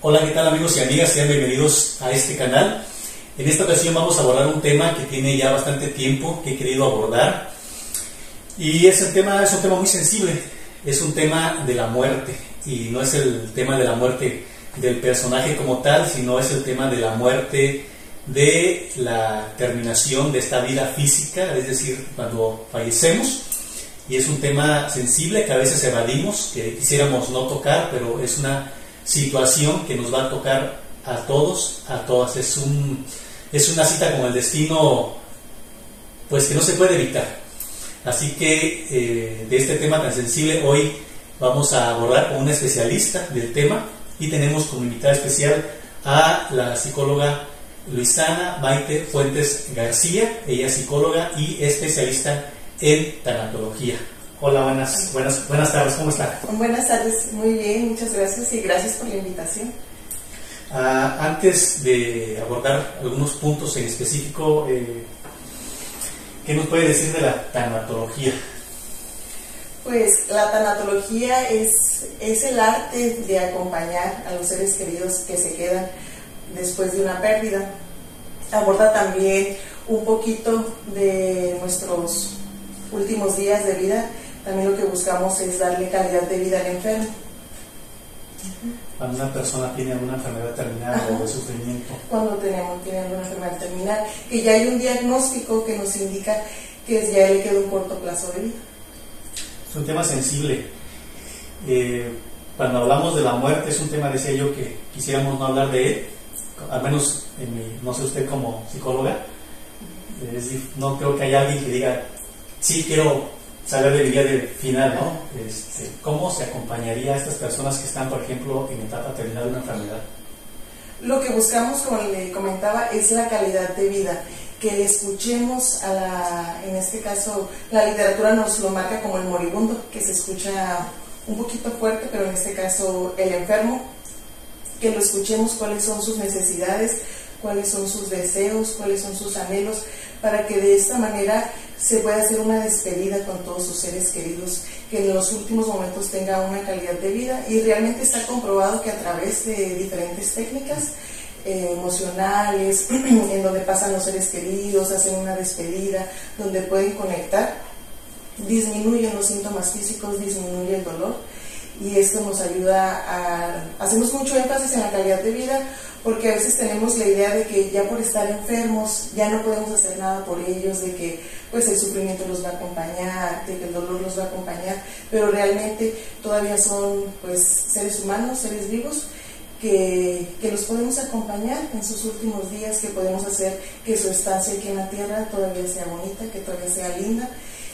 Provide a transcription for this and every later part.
Hola, ¿qué tal amigos y amigas? Sean bienvenidos a este canal. En esta ocasión vamos a abordar un tema que tiene ya bastante tiempo que he querido abordar. Y es un tema muy sensible, es un tema de la muerte. Y no es el tema de la muerte del personaje como tal, sino es el tema de la muerte de la terminación de esta vida física, es decir, cuando fallecemos. Y es un tema sensible que a veces evadimos, que quisiéramos no tocar, pero es una situación que nos va a tocar a todos, a todas. Es una cita con el destino, pues que no se puede evitar. Así que de este tema tan sensible hoy vamos a abordar con una especialista del tema y tenemos como invitada especial a la psicóloga Luisana Maite Fuentes García. Ella es psicóloga y especialista en tanatología. Hola, buenas tardes, ¿cómo está? Buenas tardes, muy bien, muchas gracias y gracias por la invitación. Antes de abordar algunos puntos en específico, ¿qué nos puede decir de la tanatología? Pues la tanatología es el arte de acompañar a los seres queridos que se quedan después de una pérdida. Aborda también un poquito de nuestros últimos días de vida. También lo que buscamos es darle calidad de vida al enfermo. Cuando una persona tiene alguna enfermedad terminal o de sufrimiento. Cuando tiene alguna enfermedad terminal, que ya hay un diagnóstico que nos indica que ya le queda un corto plazo de vida. Es un tema sensible. Cuando hablamos de la muerte es un tema, decía yo, que quisiéramos no hablar de él, al menos no sé usted como psicóloga, no creo que haya alguien que diga, sí quiero saber de mi vida de final, ¿no? ¿Cómo se acompañaría a estas personas que están, por ejemplo, en etapa terminal de una enfermedad? Lo que buscamos, como le comentaba, es la calidad de vida, que escuchemos en este caso, la literatura nos lo marca como el moribundo, que se escucha un poquito fuerte, pero en este caso el enfermo, que lo escuchemos cuáles son sus necesidades, cuáles son sus deseos, cuáles son sus anhelos, para que de esta manera se pueda hacer una despedida con todos sus seres queridos, que en los últimos momentos tenga una calidad de vida. Y realmente está comprobado que a través de diferentes técnicas emocionales, en donde pasan los seres queridos, hacen una despedida, donde pueden conectar, disminuyen los síntomas físicos, disminuye el dolor, y esto nos ayuda hacemos mucho énfasis en la calidad de vida, porque a veces tenemos la idea de que ya por estar enfermos ya no podemos hacer nada por ellos, de que pues el sufrimiento los va a acompañar, de que el dolor los va a acompañar, pero realmente todavía son pues seres humanos, seres vivos, que los podemos acompañar en sus últimos días, que podemos hacer que su estancia aquí en la tierra todavía sea bonita, que todavía sea linda,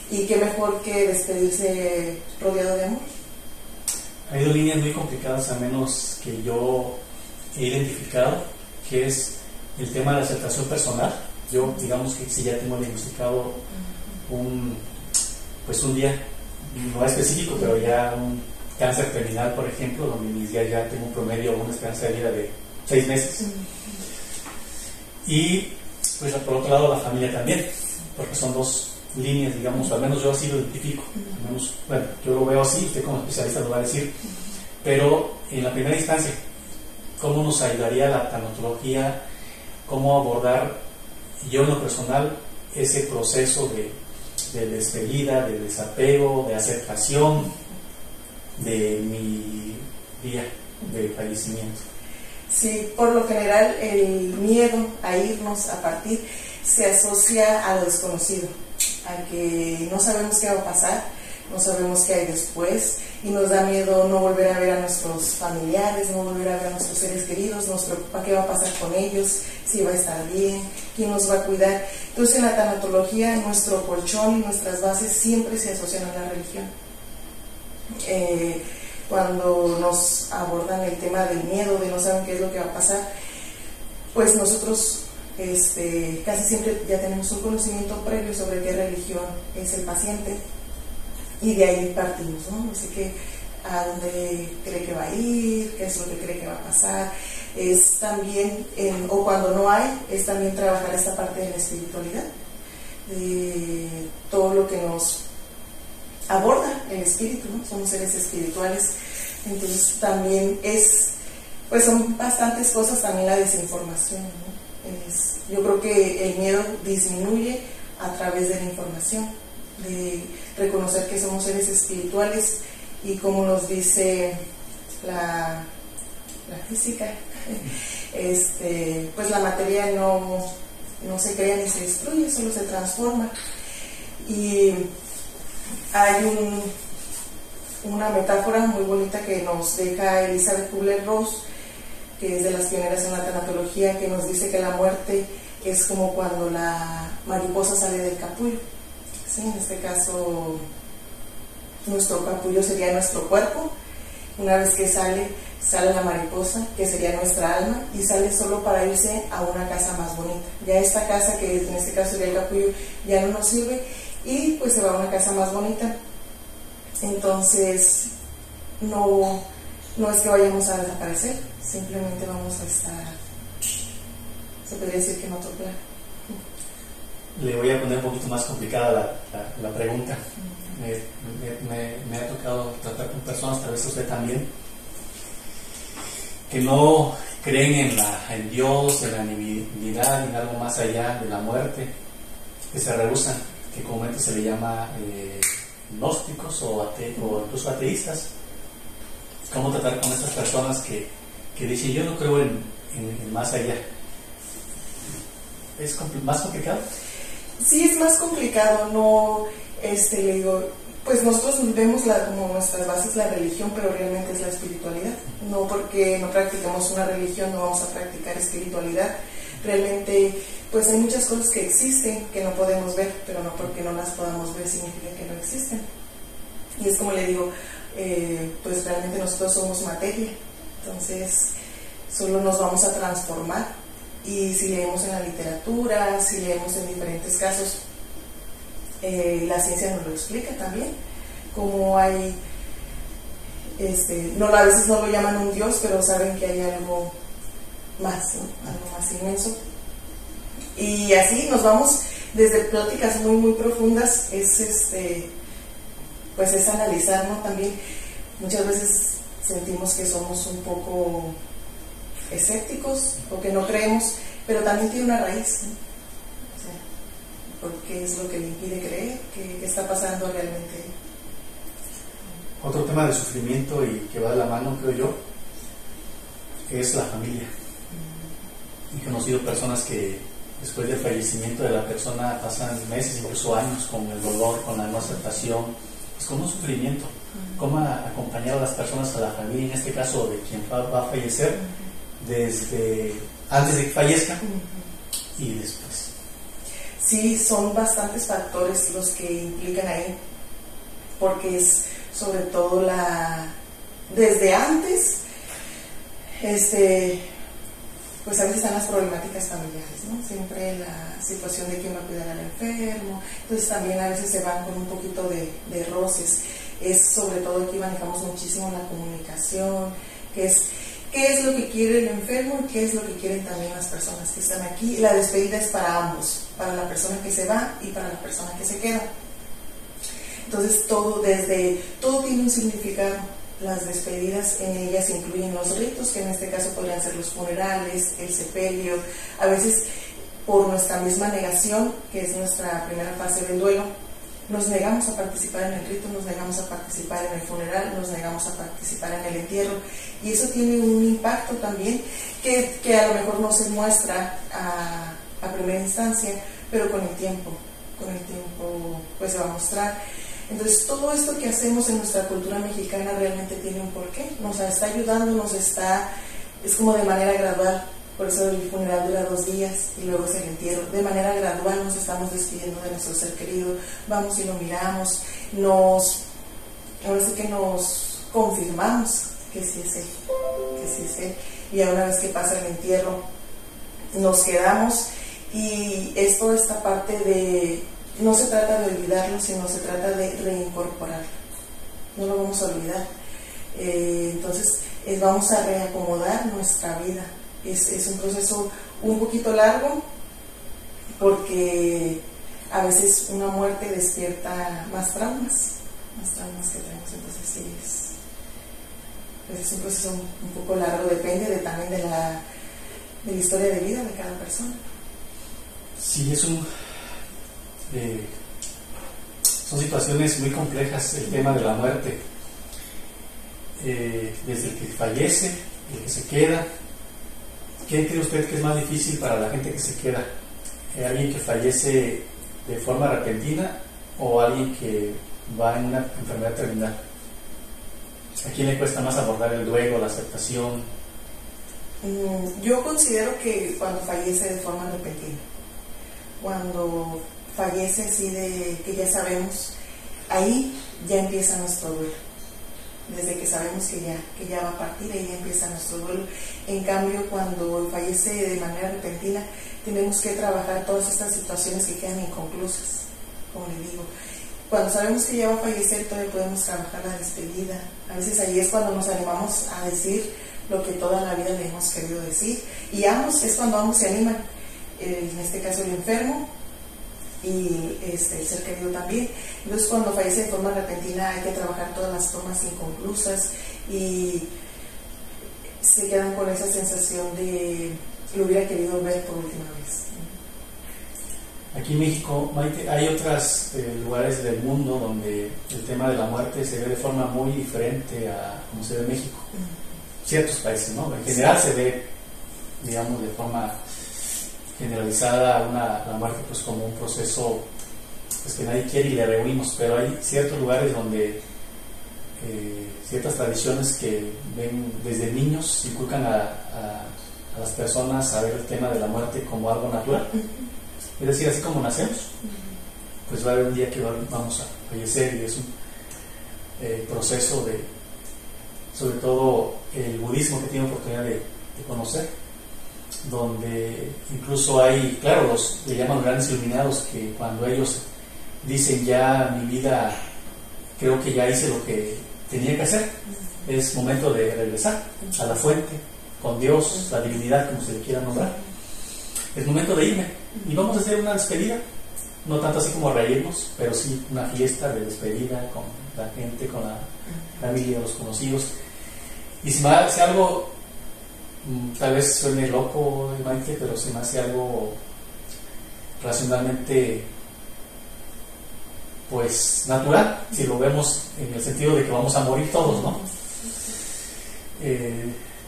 y qué mejor que despedirse rodeado de amor. Ha habido líneas muy complicadas, a menos que yo he identificado, que es el tema de la aceptación personal. Yo, digamos que si ya tengo diagnosticado un día, no específico, pero ya un cáncer terminal, por ejemplo, donde mis días ya tengo un promedio, una esperanza de vida de 6 meses. Y pues por otro lado la familia también, porque son dos líneas, digamos, al menos yo así lo identifico, al menos, bueno, yo lo veo así, usted como especialista lo va a decir, pero en la primera instancia, ¿cómo nos ayudaría la tanatología? ¿Cómo abordar yo en lo personal ese proceso de despedida, de desapego, de aceptación de mi día de fallecimiento? Sí, por lo general el miedo a irnos, a partir, se asocia a lo desconocido, a que no sabemos qué va a pasar, no sabemos qué hay después, y nos da miedo no volver a ver a nuestros familiares, no volver a ver a nuestros seres queridos, nos preocupa qué va a pasar con ellos, si va a estar bien, quién nos va a cuidar. Entonces en la tanatología nuestro colchón y nuestras bases siempre se asocian a la religión. Cuando nos abordan el tema del miedo, de no saber qué es lo que va a pasar, pues nosotros casi siempre ya tenemos un conocimiento previo sobre qué religión es el paciente, y de ahí partimos, ¿no? Así que a dónde cree que va a ir, qué es lo que cree que va a pasar. Es también, o cuando no hay, es también trabajar esta parte de la espiritualidad, todo lo que nos aborda el espíritu, ¿no? Somos seres espirituales, entonces también es pues son bastantes cosas, también la desinformación, ¿no? Yo creo que el miedo disminuye a través de la información, de reconocer que somos seres espirituales y como nos dice la física, pues la materia no se crea ni se destruye, solo se transforma. Y hay una metáfora muy bonita que nos deja Elizabeth Kubler-Ross, que es de las pioneras en la tanatología, que nos dice que la muerte es como cuando la mariposa sale del capullo. ¿Sí? En este caso, nuestro capullo sería nuestro cuerpo. Una vez que sale la mariposa, que sería nuestra alma, y sale solo para irse a una casa más bonita. Ya esta casa, que en este caso sería el capullo, ya no nos sirve, y pues se va a una casa más bonita. Entonces, no es que vayamos a desaparecer, simplemente vamos a estar, se podría decir que en otro plano. Le voy a poner un poquito más complicada la pregunta. Me ha tocado tratar con personas, tal vez usted también, que no creen en Dios, en la divinidad, en algo más allá de la muerte, que se rehusan, que comúnmente se le llama gnósticos o incluso ateístas. ¿Cómo tratar con esas personas que dicen yo no creo en más allá? ¿Es más complicado? Sí, es más complicado. Le digo, pues nosotros vemos como nuestras bases la religión, pero realmente es la espiritualidad. No porque no practicamos una religión no vamos a practicar espiritualidad. Realmente pues hay muchas cosas que existen que no podemos ver, pero no porque no las podamos ver significa que no existen. Y es como le digo, pues realmente nosotros somos materia, entonces solo nos vamos a transformar. Y si leemos en la literatura, si leemos en diferentes casos, la ciencia nos lo explica también, como hay, a veces no lo llaman un Dios, pero saben que hay algo más, ¿no? Algo más inmenso. Y así nos vamos desde pláticas muy muy profundas, pues es analizar, ¿no? También muchas veces sentimos que somos un poco escépticos o que no creemos, pero también tiene una raíz, ¿no? O sea, porque es lo que le impide creer, que está pasando realmente. Otro tema de sufrimiento y que va de la mano, creo yo, es la familia. He conocido personas que después del fallecimiento de la persona pasan meses, incluso años con el dolor, con la no aceptación, pues con un sufrimiento. ¿Cómo acompañar a las personas, a la familia, en este caso de quien va a fallecer, desde antes de que fallezca y después? Sí, son bastantes factores los que implican ahí, porque es sobre todo desde antes, pues a veces están las problemáticas familiares, ¿no? Siempre la situación de quién va a cuidar al enfermo, entonces también a veces se van con un poquito de roces. Es sobre todo aquí manejamos muchísimo la comunicación, qué es lo que quiere el enfermo y qué es lo que quieren también las personas que están aquí. La despedida es para ambos, para la persona que se va y para la persona que se queda. Entonces todo tiene un significado. Las despedidas, en ellas incluyen los ritos, que en este caso podrían ser los funerales, el sepelio. A veces por nuestra misma negación, que es nuestra primera fase del duelo, nos negamos a participar en el rito, nos negamos a participar en el funeral, nos negamos a participar en el entierro, y eso tiene un impacto también que a lo mejor no se muestra a primera instancia, pero con el tiempo pues se va a mostrar. Entonces todo esto que hacemos en nuestra cultura mexicana realmente tiene un porqué, nos está ayudando, es como de manera gradual. Por eso el funeral dura 2 días y luego es el entierro. De manera gradual nos estamos despidiendo de nuestro ser querido, vamos y lo miramos, ahora sí que nos confirmamos que sí es él, y a una vez que pasa el entierro nos quedamos, y es toda esta parte de, no se trata de olvidarlo, sino se trata de reincorporarlo, no lo vamos a olvidar. Entonces vamos a reacomodar nuestra vida. Es un proceso un poquito largo, porque a veces una muerte despierta más traumas que tenemos. Entonces sí, pues es un proceso un poco largo, depende también de la historia de vida de cada persona. Sí, son situaciones muy complejas el tema de la muerte. Desde el que fallece, el que se queda. ¿Qué cree usted que es más difícil para la gente que se queda? ¿Alguien que fallece de forma repentina o alguien que va en una enfermedad terminal? ¿A quién le cuesta más abordar el duelo, la aceptación? Yo considero que cuando fallece de forma repentina, cuando fallece así de que ya sabemos, ahí ya empieza nuestro duelo. Desde que sabemos que ya va a partir, ahí ya empieza nuestro duelo. En cambio, cuando fallece de manera repentina, tenemos que trabajar todas estas situaciones que quedan inconclusas, como le digo. Cuando sabemos que ya va a fallecer, todavía podemos trabajar la despedida. A veces ahí es cuando nos animamos a decir lo que toda la vida le hemos querido decir. Y ambos, es cuando ambos se animan. En este caso el enfermo y el ser querido también. Entonces, cuando fallece de forma repentina, hay que trabajar todas las formas inconclusas y se quedan con esa sensación de lo hubiera querido ver por última vez. Aquí en México, Maite, hay otros lugares del mundo donde el tema de la muerte se ve de forma muy diferente a como se ve en México. Ciertos países, ¿no? En general se ve, digamos, de forma generalizada la muerte pues como un proceso pues que nadie quiere y le rehuimos, pero hay ciertos lugares donde ciertas tradiciones que ven desde niños inculcan a las personas a ver el tema de la muerte como algo natural. Es decir, así como nacemos, pues va a haber un día que vamos a fallecer, y es un proceso de, sobre todo el budismo que tiene oportunidad de conocer, donde incluso hay, claro, los le llaman grandes iluminados, que cuando ellos dicen ya mi vida, creo que ya hice lo que tenía que hacer, es momento de regresar a la fuente, con Dios, la divinidad, como se le quiera nombrar, es momento de irme y vamos a hacer una despedida, no tanto así como reírnos, pero sí una fiesta de despedida con la gente, con la familia, los conocidos. Y si me hace algo, tal vez suene loco, Maite, pero se me hace algo racionalmente pues natural, si lo vemos en el sentido de que vamos a morir todos, ¿no?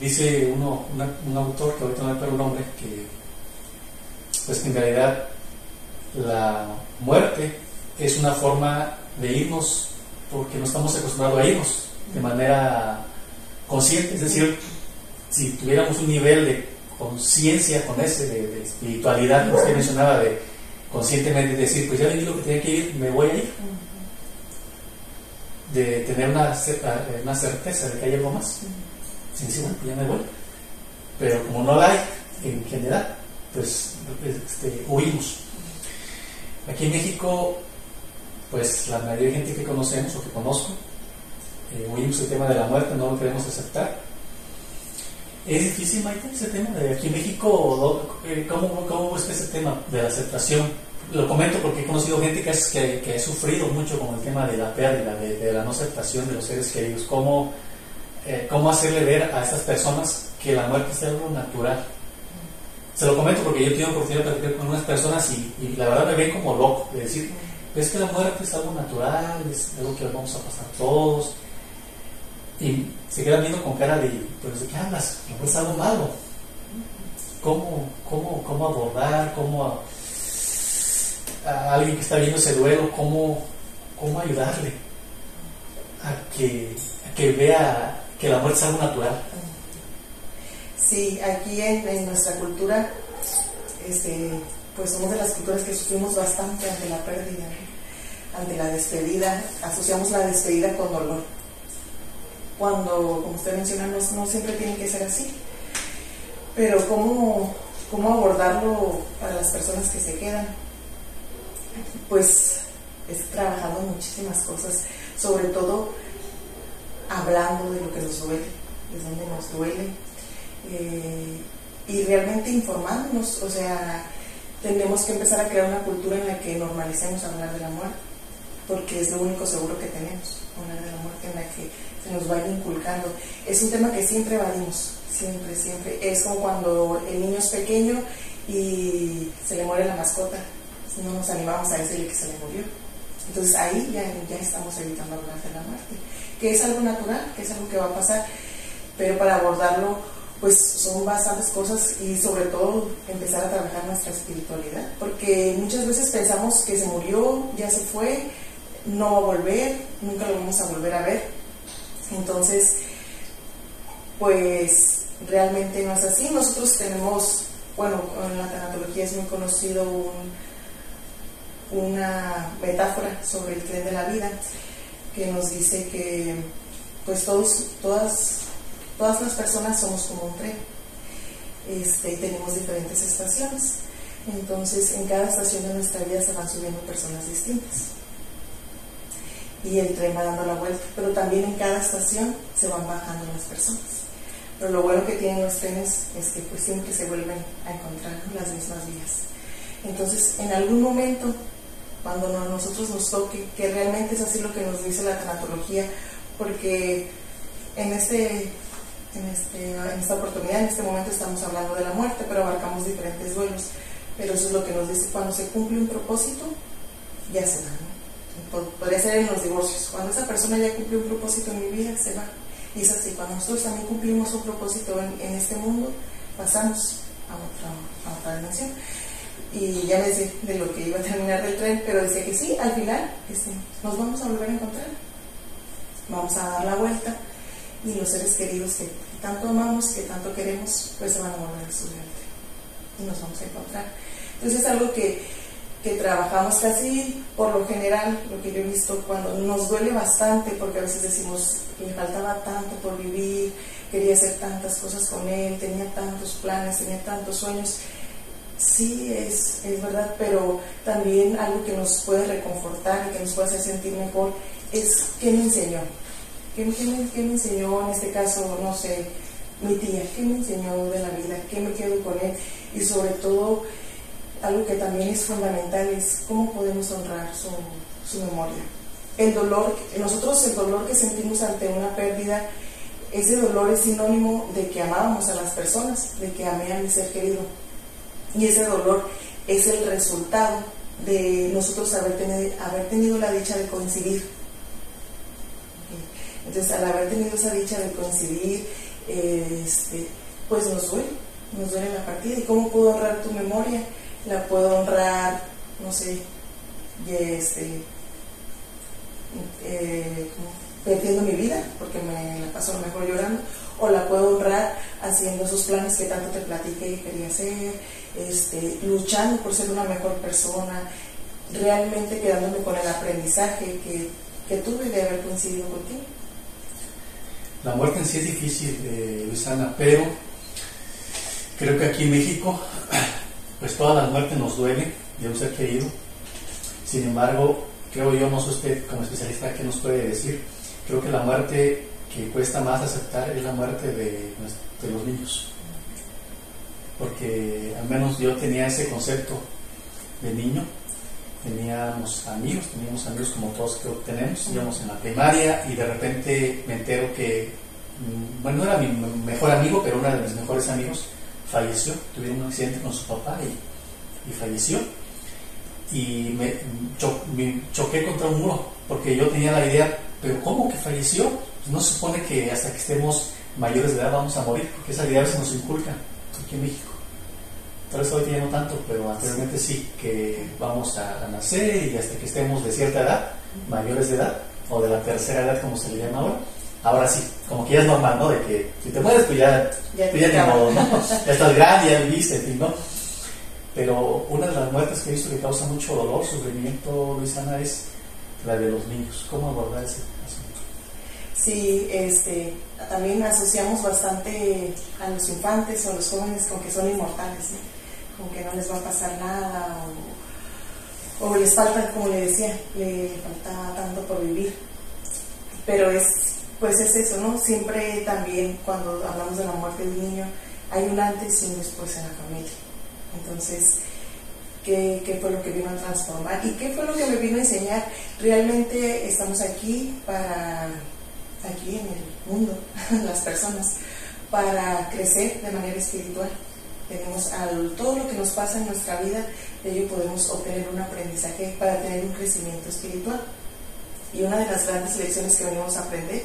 Dice un autor, que ahorita no me acuerdo el nombre, que pues que en realidad la muerte es una forma de irnos porque no estamos acostumbrados a irnos de manera consciente. Es decir, si tuviéramos un nivel de conciencia con ese, de espiritualidad, como usted mencionaba, de conscientemente decir, pues ya viví lo que tenía que ir, me voy a ir, de tener una certeza de que hay algo más, sin decir, bueno, pues ya me voy, pero como no la hay en general, pues huimos. Aquí en México, pues la mayoría de gente que conocemos o que conozco, huimos el tema de la muerte, no lo queremos aceptar. Es difícil, Maite, ese tema de aquí en México. ¿Cómo es ese tema de la aceptación? Lo comento porque he conocido gente que ha sufrido mucho con el tema de la pérdida, de la no aceptación de los seres queridos. ¿Cómo hacerle ver a estas personas que la muerte es algo natural? Se lo comento porque yo he tenido oportunidad de platicar con unas personas y la verdad me ven como loco, de decir, es que la muerte es algo natural, es algo que vamos a pasar todos. Y se quedan viendo con cara de, pues, ¿de qué hablas? La muerte es algo malo. ¿Cómo abordar? A alguien que está viendo ese duelo, ¿cómo ayudarle a que vea que la muerte es algo natural? Sí, aquí en nuestra cultura, pues somos de las culturas que sufrimos bastante ante la pérdida, ante la despedida. Asociamos la despedida con dolor, cuando, como usted menciona, no siempre tiene que ser así. Pero ¿cómo abordarlo para las personas que se quedan? Pues es trabajando muchísimas cosas, sobre todo hablando de lo que nos duele, de dónde nos duele, y realmente informándonos. O sea, tenemos que empezar a crear una cultura en la que normalicemos hablar de la muerte, porque es lo único seguro que tenemos, hablar de la muerte, en la que se nos vaya inculcando. Es un tema que siempre evadimos, siempre, siempre. Es como cuando el niño es pequeño y se le muere la mascota, no nos animamos a decirle que se le murió. Entonces ahí ya estamos evitando hablar de la muerte, que es algo natural, que es algo que va a pasar, pero para abordarlo pues son bastantes cosas y sobre todo empezar a trabajar nuestra espiritualidad, porque muchas veces pensamos que se murió, ya se fue, no va a volver, nunca lo vamos a volver a ver. Entonces pues realmente no es así. Nosotros tenemos, bueno, en la tanatología es muy conocido una metáfora sobre el tren de la vida que nos dice que pues todas las personas somos como un tren, y tenemos diferentes estaciones. Entonces en cada estación de nuestra vida se van subiendo personas distintas y el tren va dando la vuelta, pero también en cada estación se van bajando las personas. Pero lo bueno que tienen los trenes es que pues siempre se vuelven a encontrar las mismas vías. Entonces en algún momento, cuando a nosotros nos toque, que realmente es así lo que nos dice la tanatología, porque en esta oportunidad, en este momento estamos hablando de la muerte, pero abarcamos diferentes duelos, pero eso es lo que nos dice: cuando se cumple un propósito, ya se va, ¿no? Podría ser en los divorcios, cuando esa persona ya cumplió un propósito en mi vida, se va. Y es así, cuando nosotros también cumplimos un propósito en este mundo, pasamos a otra dimensión. Y ya les dije de lo que iba a terminar del tren, pero decía que sí, al final nos vamos a volver a encontrar, vamos a dar la vuelta y los seres queridos que tanto amamos, que tanto queremos, pues se van a volver a subir y nos vamos a encontrar. Entonces es algo que trabajamos casi por lo general, lo que yo he visto, cuando nos duele bastante, porque a veces decimos que le faltaba tanto por vivir, quería hacer tantas cosas con él, tenía tantos planes, tenía tantos sueños. Sí, es verdad, pero también algo que nos puede reconfortar y que nos puede hacer sentir mejor es ¿qué me enseñó? ¿Qué me enseñó en este caso, no sé, mi tía? ¿Qué me enseñó de la vida? ¿Qué me quedo con él? Y sobre todo, algo que también es fundamental es cómo podemos honrar su memoria. El dolor que sentimos ante una pérdida, ese dolor es sinónimo de que amábamos a las personas, de que amé a mi ser querido. Y ese dolor es el resultado de nosotros haber tenido la dicha de coincidir. Entonces, al haber tenido esa dicha de coincidir, pues nos duele la partida. ¿Y cómo puedo honrar tu memoria? La puedo honrar, no sé, perdiendo mi vida, porque me la paso a lo mejor llorando, o la puedo honrar haciendo esos planes que tanto te platiqué que quería hacer, luchando por ser una mejor persona, realmente quedándome con el aprendizaje que tuve de haber coincidido contigo. La muerte en sí es difícil, Luisana, pero creo que aquí en México pues toda la muerte nos duele de un ser querido. Sin embargo, creo yo, no sé usted como especialista qué nos puede decir, creo que la muerte que cuesta más aceptar es la muerte de los niños, porque al menos yo tenía ese concepto de niño. Teníamos amigos como todos que tenemos, íbamos en la primaria y de repente me entero que, bueno, no era mi mejor amigo, pero uno de mis mejores amigos falleció, tuvieron un accidente con su papá y falleció. Y me choqué contra un muro, porque yo tenía la idea, pero ¿cómo que falleció? Pues no se supone que hasta que estemos mayores de edad vamos a morir, porque esa idea se nos inculca aquí en México. Tal vez hoy ya no tanto, pero anteriormente sí, que vamos a nacer y hasta que estemos de cierta edad, mayores de edad, o de la tercera edad como se le llama ahora. Ahora sí, como que ya es normal, ¿no? De que si te mueres, pues ya ni modo, ¿no? Ya estás grande, ya viviste, en fin, ¿no? Pero una de las muertes que he visto que causa mucho dolor, sufrimiento, Luisana, es la de los niños. ¿Cómo abordar ese asunto? Sí, también asociamos bastante a los infantes o a los jóvenes con que son inmortales, ¿no? Con que no les va a pasar nada o les falta, como le decía, le falta tanto por vivir. Pero pues es eso, ¿no? Siempre también cuando hablamos de la muerte de un niño hay un antes y un después en la familia. Entonces, ¿qué fue lo que vino a transformar? ¿Y qué fue lo que me vino a enseñar? Realmente estamos aquí para aquí en el mundo, las personas, para crecer de manera espiritual. Tenemos todo lo que nos pasa en nuestra vida, de ello podemos obtener un aprendizaje para tener un crecimiento espiritual. Y una de las grandes lecciones que venimos a aprender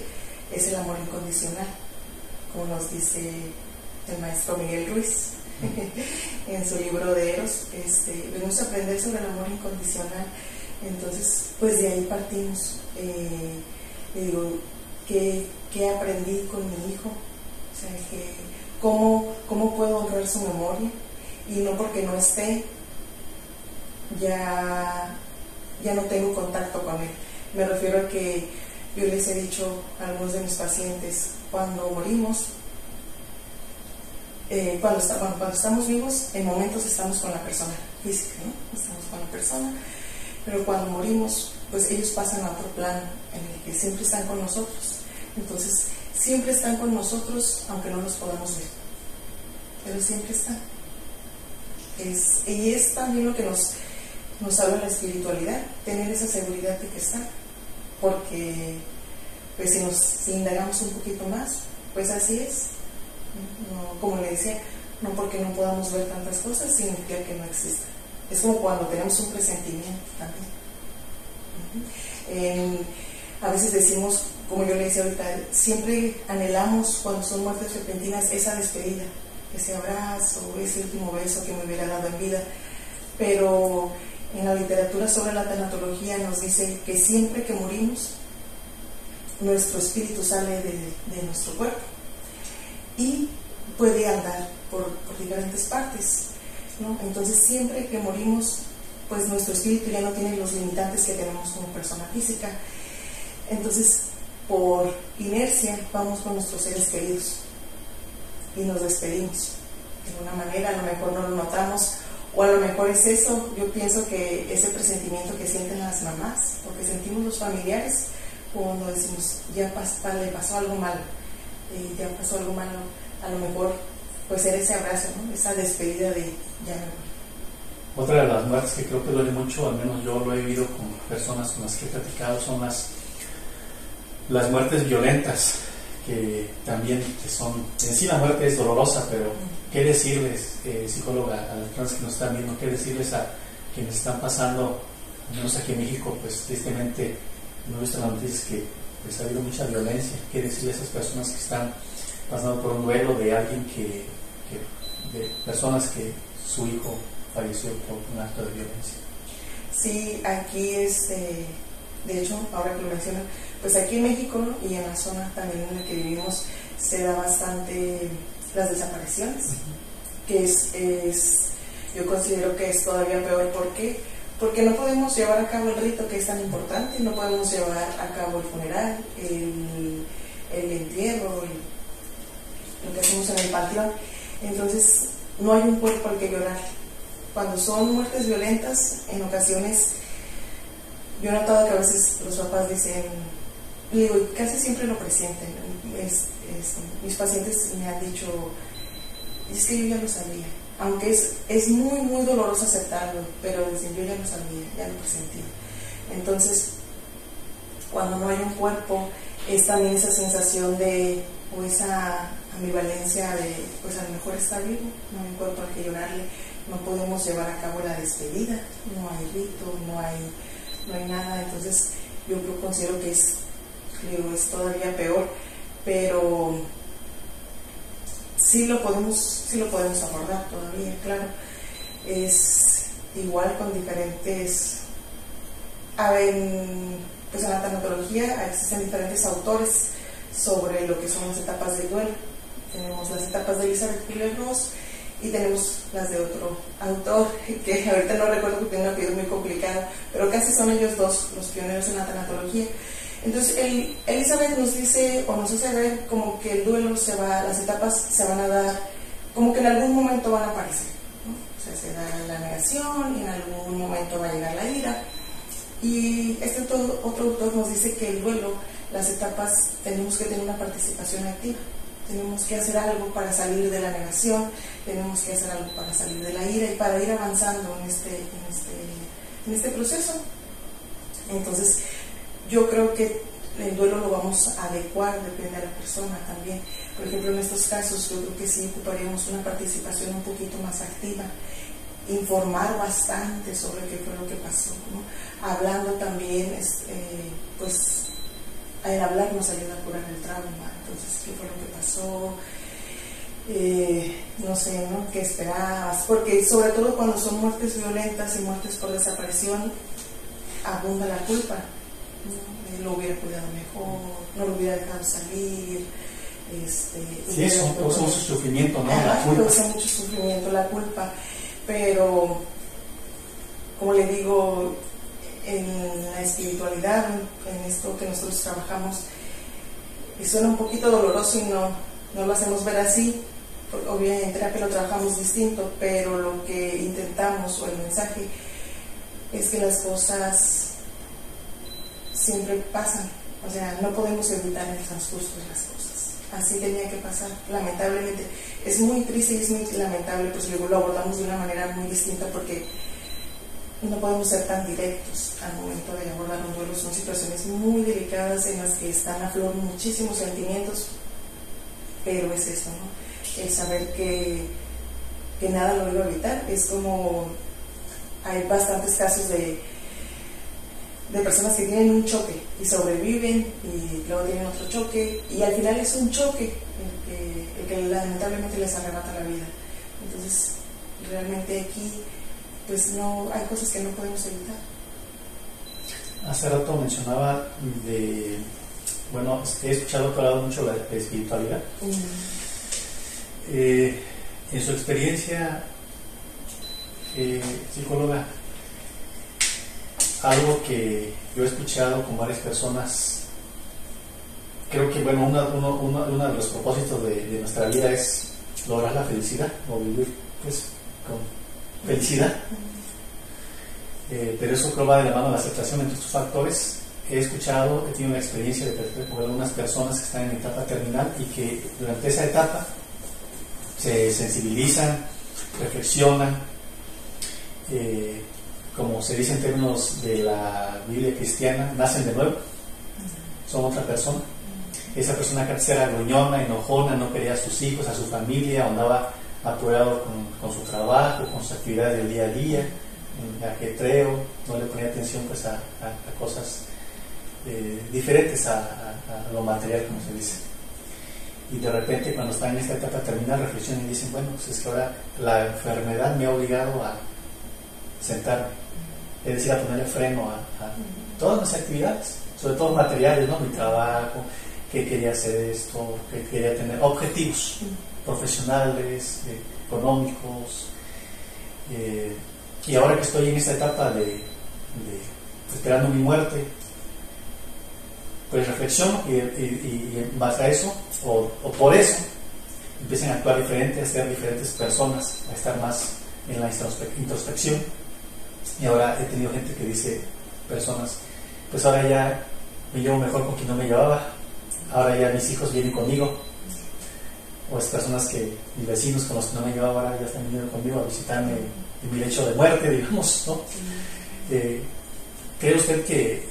es el amor incondicional, como nos dice el maestro Miguel Ruiz en su libro de Eros. Venimos a aprender sobre el amor incondicional. Entonces, pues de ahí partimos. Le digo, ¿qué aprendí con mi hijo? O sea, ¿cómo puedo honrar su memoria? Y no porque no esté, ya no tengo contacto con él. Me refiero a que yo les he dicho a algunos de mis pacientes, cuando morimos, cuando estamos vivos, en momentos estamos con la persona física, ¿no? Estamos con la persona, pero cuando morimos, pues ellos pasan a otro plano en el que siempre están con nosotros. Entonces, siempre están con nosotros, aunque no los podamos ver, pero siempre están. Y es también lo que nos habla la espiritualidad, tener esa seguridad de que están, porque pues si indagamos un poquito más, pues así es. No, como le decía, no porque no podamos ver tantas cosas significa que no exista. Es como cuando tenemos un presentimiento también. A veces decimos, como yo le decía ahorita, siempre anhelamos cuando son muertes repentinas esa despedida, ese abrazo, ese último beso que me hubiera dado en vida. Pero en la literatura sobre la tanatología nos dice que siempre que morimos, nuestro espíritu sale de nuestro cuerpo y puede andar por diferentes partes, ¿no? Entonces siempre que morimos, pues nuestro espíritu ya no tiene los limitantes que tenemos como persona física. Entonces, por inercia, vamos con nuestros seres queridos y nos despedimos. De una manera, a lo mejor no lo notamos, o a lo mejor es eso. Yo pienso que ese presentimiento que sienten las mamás, porque sentimos los familiares cuando decimos, le pasó algo malo, ya pasó algo malo, a lo mejor pues era ese abrazo, ¿no? Esa despedida de ya me voy. Otra de las muertes que creo que duele mucho, al menos yo lo he vivido con personas con las que he platicado, son las muertes violentas, que también son, en sí la muerte es dolorosa, pero ¿qué decirles, psicóloga, a las personas que nos están viendo, qué decirles a quienes están pasando, al menos aquí en México, pues tristemente no he visto las noticias que pues ha habido mucha violencia? ¿Qué decirles a esas personas que están pasando por un duelo de alguien de personas que su hijo falleció por un acto de violencia? Sí, aquí de hecho, ahora que lo mencionan, pues aquí en México, ¿no? Y en la zona también en la que vivimos se da bastante las desapariciones, que yo considero que es todavía peor. ¿Por qué? Porque no podemos llevar a cabo el rito que es tan importante, no podemos llevar a cabo el funeral, el entierro, lo que hacemos en el panteón. Entonces no hay un cuerpo al que llorar. Cuando son muertes violentas, en ocasiones yo he notado que a veces los papás dicen, digo, y casi siempre lo presienten, mis pacientes me han dicho, es que yo ya lo sabía, aunque es muy muy doloroso aceptarlo, pero dicen, yo ya lo sabía, ya lo presentí. Entonces, cuando no hay un cuerpo, es también esa sensación o esa ambivalencia de, pues a lo mejor está vivo, no hay un cuerpo al que llorarle, no podemos llevar a cabo la despedida, no hay rito, no hay nada. Entonces yo considero que es todavía peor, pero sí lo podemos abordar todavía, claro. Es igual con diferentes, pues en la tanatología existen diferentes autores sobre lo que son las etapas del duelo. Tenemos las etapas de Elizabeth Kubler-Ross y tenemos las de otro autor que ahorita no recuerdo porque tiene un apellido muy complicado, pero casi son ellos dos los pioneros en la tanatología. Entonces Elizabeth nos dice o nos hace ver como que el duelo las etapas se van a dar, como que en algún momento van a aparecer, ¿no? O sea, se da la negación y en algún momento va a llegar la ira. Y otro autor nos dice que el duelo, las etapas, tenemos que tener una participación activa. Tenemos que hacer algo para salir de la negación, tenemos que hacer algo para salir de la ira y para ir avanzando en este proceso. Entonces, yo creo que el duelo lo vamos a adecuar, depende de la persona también. Por ejemplo, en estos casos yo creo que sí ocuparíamos una participación un poquito más activa, informar bastante sobre qué fue lo que pasó, ¿no? Hablando también, pues el hablar nos ayuda a curar el trauma. Entonces, ¿qué fue lo que pasó? No sé, ¿no? ¿Qué esperabas? Porque sobre todo cuando son muertes violentas y muertes por desaparición, abunda la culpa, ¿no? Lo hubiera cuidado mejor, no lo hubiera dejado salir. Sí, eso causa mucho sufrimiento, ¿no? La culpa. Causa mucho sufrimiento, la culpa. Pero, como le digo, en la espiritualidad, en esto que nosotros trabajamos, suena un poquito doloroso y no lo hacemos ver así. Obviamente en terapia lo trabajamos distinto, pero lo que intentamos, o el mensaje, es que las cosas siempre pasan. O sea, no podemos evitar el transcurso de las cosas. Así tenía que pasar, lamentablemente. Es muy triste y es muy lamentable, pues luego lo abordamos de una manera muy distinta, porque no podemos ser tan directos al momento de abordar un duelo. Son situaciones muy delicadas en las que están a flor muchísimos sentimientos, pero es eso, ¿no? El saber que nada lo iba a evitar. Es como, hay bastantes casos de personas que tienen un choque y sobreviven, y luego tienen otro choque, y al final es un choque el que lamentablemente les arrebata la vida. Entonces, realmente aquí, pues no, hay cosas que no podemos evitar. Hace rato mencionaba bueno, he escuchado que ha hablado mucho de espiritualidad. En su experiencia, psicóloga, algo que yo he escuchado con varias personas, creo que bueno, uno de los propósitos de nuestra vida es lograr la felicidad, o vivir pues con felicidad. Pero eso creo va de la mano de la aceptación entre estos factores. He tenido una experiencia con algunas personas que están en etapa terminal y que durante esa etapa se sensibilizan, reflexionan, como se dice en términos de la Biblia cristiana, nacen de nuevo, son otra persona. Esa persona que antes era gruñona, enojona, no quería a sus hijos, a su familia, andaba apurado con su trabajo, con sus actividades del día a día, en ajetreo, no le ponía atención pues a cosas diferentes a lo material, como se dice. Y de repente, cuando están en esta etapa terminal, reflexionan y dicen, bueno, pues es que ahora la enfermedad me ha obligado a sentarme, es decir, a ponerle freno a todas mis actividades, sobre todo materiales, ¿no? Mi trabajo, que quería hacer esto, que quería tener objetivos profesionales, económicos, y ahora que estoy en esta etapa de esperando mi muerte, pues reflexiono y en base a eso, o por eso, empiezan a actuar diferente, a ser diferentes personas, a estar más en la introspección. Y ahora he tenido gente que dice, personas, pues ahora ya me llevo mejor con quien no me llevaba, ahora ya mis hijos vienen conmigo, o es personas que, mis vecinos con los que no me llevaba, ahora ya están viniendo conmigo a visitarme en mi lecho de muerte, digamos, ¿no? ¿Cree usted que,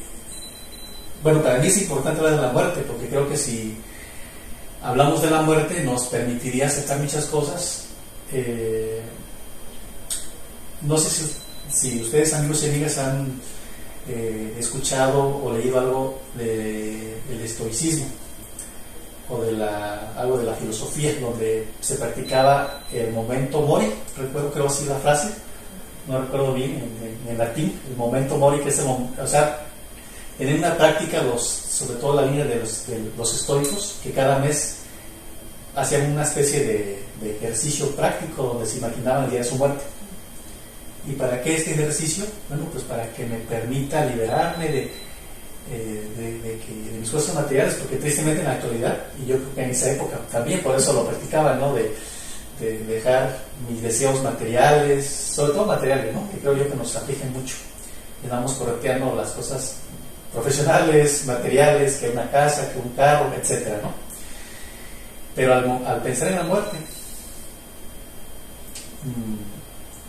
bueno, para mí es importante hablar de la muerte, porque creo que si hablamos de la muerte nos permitiría aceptar muchas cosas? No sé si ustedes, amigos y amigas, han escuchado o leído algo del estoicismo, o algo de la filosofía, donde se practicaba el momento mori. Creo así la frase, no recuerdo bien en latín, el momento mori, que es o sea, en una práctica, sobre todo la línea de los estoicos, que cada mes hacían una especie de ejercicio práctico donde se imaginaban el día de su muerte. ¿Y para qué este ejercicio? Bueno, pues para que me permita liberarme de mis cosas materiales, porque tristemente en la actualidad, y yo creo que en esa época también por eso lo practicaba, ¿no? De dejar mis deseos materiales, sobre todo materiales, ¿no? Que creo yo que nos afligen mucho. Y vamos correteando las cosas profesionales, materiales, que una casa, que un carro, etcétera, ¿no? Pero al pensar en la muerte,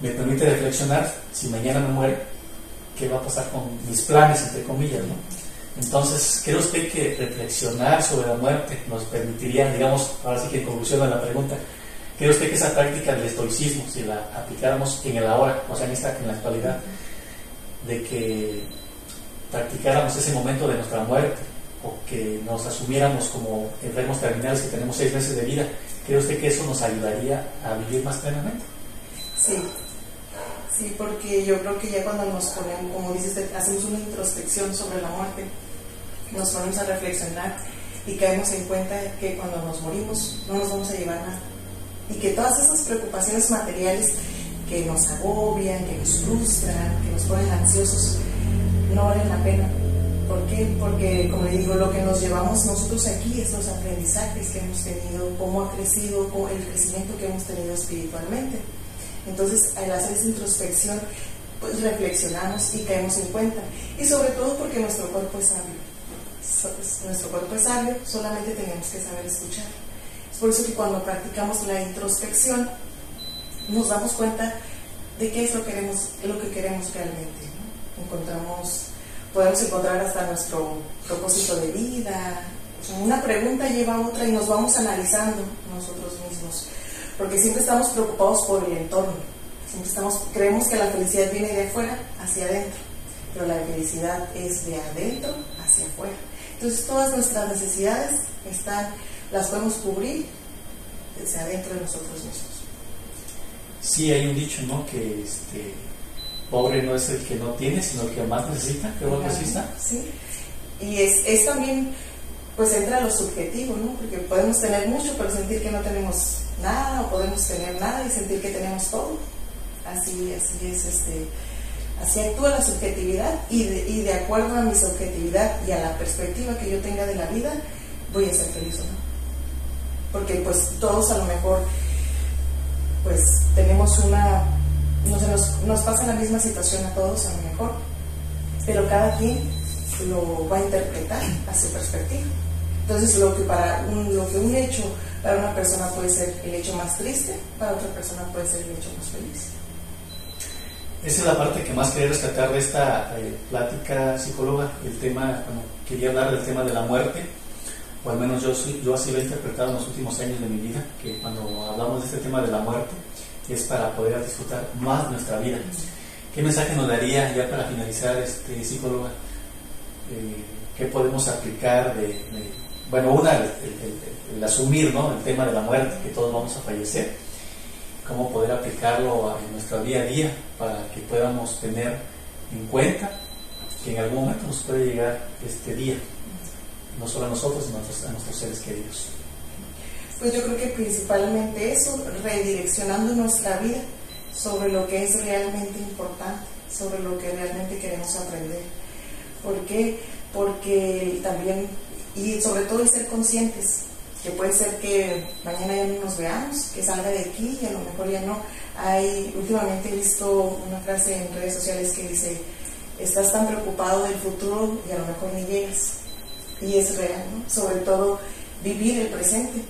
me permite reflexionar, si mañana me muero, ¿qué va a pasar con mis planes, entre comillas, ¿no? Entonces, ¿cree usted que reflexionar sobre la muerte nos permitiría, digamos, ahora sí que en conclusión a la pregunta, ¿cree usted que esa práctica del estoicismo, si la aplicáramos en el ahora, o sea, en la actualidad, de que practicáramos ese momento de nuestra muerte, o que nos asumiéramos como enfermos terminales que tenemos 6 meses de vida, ¿cree usted que eso nos ayudaría a vivir más plenamente? Sí, sí, porque yo creo que ya cuando nos ponemos, como dices, hacemos una introspección sobre la muerte, nos ponemos a reflexionar y caemos en cuenta que cuando nos morimos no nos vamos a llevar nada, y que todas esas preocupaciones materiales que nos agobian, que nos frustran, que nos ponen ansiosos, no valen la pena. ¿Por qué? Porque, como le digo, lo que nos llevamos nosotros aquí es los aprendizajes que hemos tenido, cómo ha crecido, el crecimiento que hemos tenido espiritualmente. Entonces, al hacer esa introspección, pues reflexionamos y caemos en cuenta. Y sobre todo porque nuestro cuerpo es sabio. Nuestro cuerpo es sabio, solamente tenemos que saber escuchar. Es por eso que cuando practicamos la introspección, nos damos cuenta de qué es lo que queremos realmente, ¿no? Podemos encontrar hasta nuestro propósito de vida. Una pregunta lleva a otra y nos vamos analizando nosotros mismos, porque siempre estamos preocupados por el entorno, creemos que la felicidad viene de afuera hacia adentro, pero la felicidad es de adentro hacia afuera. Entonces todas nuestras necesidades las podemos cubrir desde adentro de nosotros mismos. Sí, hay un dicho, ¿no? Que pobre no es el que no tiene, sino el que más necesita, creo que así está. Sí, y es también, pues entra lo subjetivo, ¿no? Porque podemos tener mucho, pero sentir que no tenemos nada, o podemos tener nada y sentir que tenemos todo. Así es, así actúa la subjetividad, y de acuerdo a mi subjetividad y a la perspectiva que yo tenga de la vida, voy a ser feliz o no. Porque pues todos a lo mejor, pues tenemos nos pasa la misma situación a todos a lo mejor, pero cada quien lo va a interpretar a su perspectiva. Entonces lo que un hecho para una persona puede ser el hecho más triste, para otra persona puede ser el hecho más feliz. Esa es la parte que más quería rescatar de esta plática, psicóloga, quería hablar del tema de la muerte, o al menos yo así lo he interpretado en los últimos años de mi vida, que cuando hablamos de este tema de la muerte es para poder disfrutar más nuestra vida. ¿Qué mensaje nos daría ya para finalizar, psicóloga? ¿Qué podemos aplicar el asumir, ¿no?, el tema de la muerte, que todos vamos a fallecer? ¿Cómo poder aplicarlo en nuestro día a día para que podamos tener en cuenta que en algún momento nos puede llegar este día, no solo a nosotros, sino a nuestros seres queridos? Pues yo creo que principalmente eso, redireccionando nuestra vida sobre lo que es realmente importante, sobre lo que realmente queremos aprender. ¿Por qué? Porque también, y sobre todo el ser conscientes, que puede ser que mañana ya no nos veamos, que salga de aquí y a lo mejor ya no. Últimamente he visto una frase en redes sociales que dice: estás tan preocupado del futuro y a lo mejor ni llegas. Y es real, ¿no? Sobre todo vivir el presente,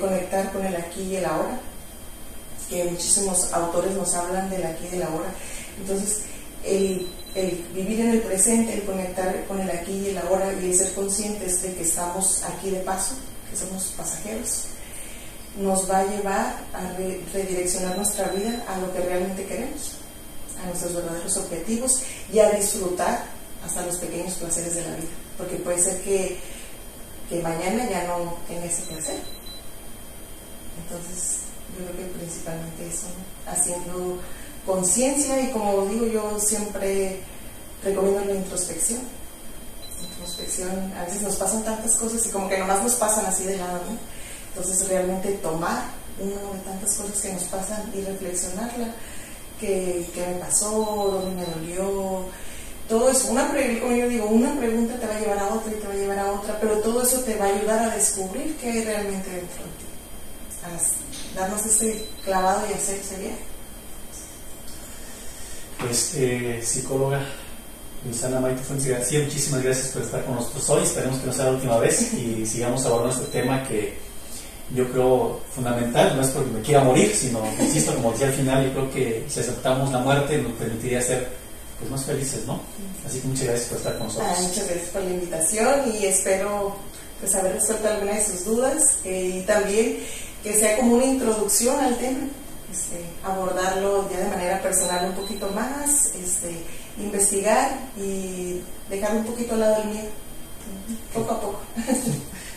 conectar con el aquí y el ahora, que muchísimos autores nos hablan del aquí y del ahora. Entonces el vivir en el presente, el conectar con el aquí y el ahora, y el ser conscientes de que estamos aquí de paso, que somos pasajeros, nos va a llevar a redireccionar nuestra vida a lo que realmente queremos, a nuestros verdaderos objetivos, y a disfrutar hasta los pequeños placeres de la vida, porque puede ser que mañana ya no tenga ese placer. Entonces yo creo que principalmente eso, ¿no? Haciendo conciencia, y como digo, yo siempre recomiendo la introspección. A veces nos pasan tantas cosas y como que nomás nos pasan así de lado, ¿no? Entonces realmente tomar una de tantas cosas que nos pasan y reflexionarla, qué me pasó, dónde me dolió, todo eso. Como yo digo, una pregunta te va a llevar a otra y te va a llevar a otra, pero todo eso te va a ayudar a descubrir qué hay realmente dentro de ti, a darnos ese clavado y hacer ese viaje. Psicóloga Luisana Maite Fuentes García, muchísimas gracias por estar con nosotros hoy. Esperemos que no sea la última vez y sigamos abordando este tema que yo creo fundamental. No es porque me quiera morir, sino, insisto, como decía al final, yo creo que si aceptamos la muerte nos permitiría ser pues más felices, ¿no? Así que muchas gracias por estar con nosotros. Muchas gracias por la invitación y espero pues haber resuelto alguna de sus dudas y también que sea como una introducción al tema, abordarlo ya de manera personal un poquito más, investigar y dejar un poquito al lado el miedo, poco a poco.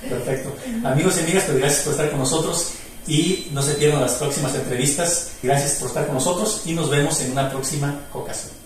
Perfecto. Amigos y amigas, pues gracias por estar con nosotros y no se pierdan las próximas entrevistas. Gracias por estar con nosotros y nos vemos en una próxima ocasión.